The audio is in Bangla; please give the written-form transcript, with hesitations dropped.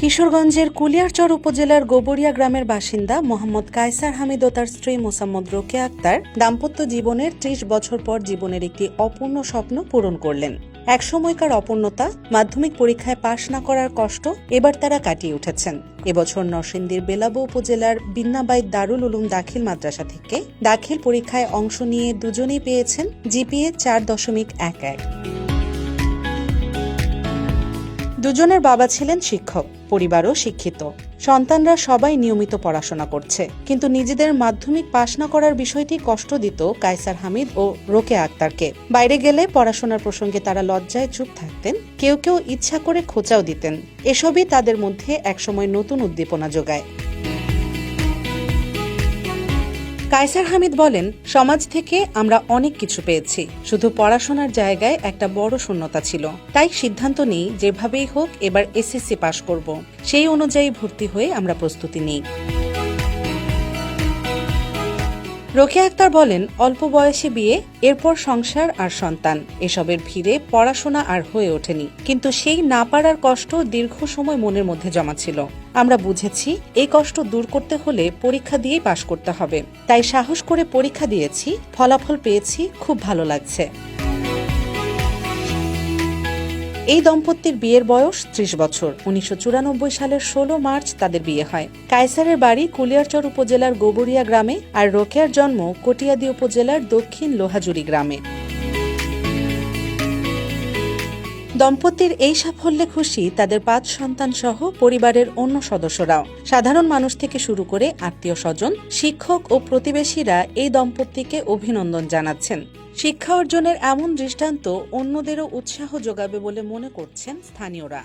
কিশোরগঞ্জের কুলিয়ারচর উপজেলার গোবরিয়া গ্রামের বাসিন্দা মোহাম্মদ কায়সার হামিদ ও তার স্ত্রী মোসাম্মদ রোকেয়া আক্তার দাম্পত্য জীবনের ৩০ বছর পর জীবনের একটি অপূর্ণ স্বপ্ন পূরণ করলেন। এক সময়কার অপূর্ণতা, মাধ্যমিক পরীক্ষায় পাশ না করার কষ্ট এবার তারা কাটিয়ে উঠেছেন। এবছর নরসিংদীর বেলাবো উপজেলার বিন্নাবাইত দারুল উলুম দাখিল মাদ্রাসা থেকে দাখিল পরীক্ষায় অংশ নিয়ে দুজনেই পেয়েছেন জিপিএ ৪.১১। দুজনের বাবা ছিলেন শিক্ষক, পরিবারও শিক্ষিত। সন্তানরা সবাই নিয়মিত পড়াশোনা করছে, কিন্তু নিজেদের মাধ্যমিক পাশ না করার বিষয়টি কষ্ট দিত কায়সার হামিদ ও রোকেয়া আক্তারকে। বাইরে গেলে পড়াশোনার প্রসঙ্গে তারা লজ্জায় চুপ থাকতেন, কেউ কেউ ইচ্ছা করে খোঁচাও দিতেন। এসবই তাদের মধ্যে একসময় নতুন উদ্দীপনা যোগায়। কায়সার হামিদ বলেন, সমাজ থেকে আমরা অনেক কিছু পেয়েছি, শুধু পড়াশোনার জায়গায় একটা বড় শূন্যতা ছিল। তাই সিদ্ধান্ত নিই যেভাবেই হোক এবার এসএসসি পাশ করব। সেই অনুযায়ী ভর্তি হয়ে আমরা প্রস্তুতি নিই। রোকেয়া আক্তার বলেন, অল্প বয়সে বিয়ে, এরপর সংসার আর সন্তান, এসবের ভিড়ে পড়াশোনা আর হয়ে ওঠেনি। কিন্তু সেই না পারার কষ্ট দীর্ঘ সময় মনের মধ্যে জমা ছিল। আমরা বুঝেছি এই কষ্ট দূর করতে হলে পরীক্ষা দিয়েই পাশ করতে হবে। তাই সাহস করে পরীক্ষা দিয়েছি, ফলাফল পেয়েছি, খুব ভালো লাগছে। এই দম্পতির বিয়ের বয়স ৩০ বছর। ১৯৯৪ সালের ১৬ মার্চ তাদের বিয়ে হয়। কায়সারের বাড়ি কুলিয়ারচর উপজেলার গোবরিয়া গ্রামে, আর রোকেয়ার জন্ম কটিয়াদি উপজেলার দক্ষিণ লোহাজুরি গ্রামে। দম্পতির এই সাফল্যে খুশি তাদের ৫ সন্তান সহ পরিবারের অন্য সদস্যরাও। সাধারণ মানুষ থেকে শুরু করে আত্মীয় স্বজন, শিক্ষক ও প্রতিবেশীরা এই দম্পতিকে অভিনন্দন জানাচ্ছেন। শিক্ষা অর্জনের এমন দৃষ্টান্ত অন্যদেরও উৎসাহ যোগাবে বলে মনে করছেন স্থানীয়রা।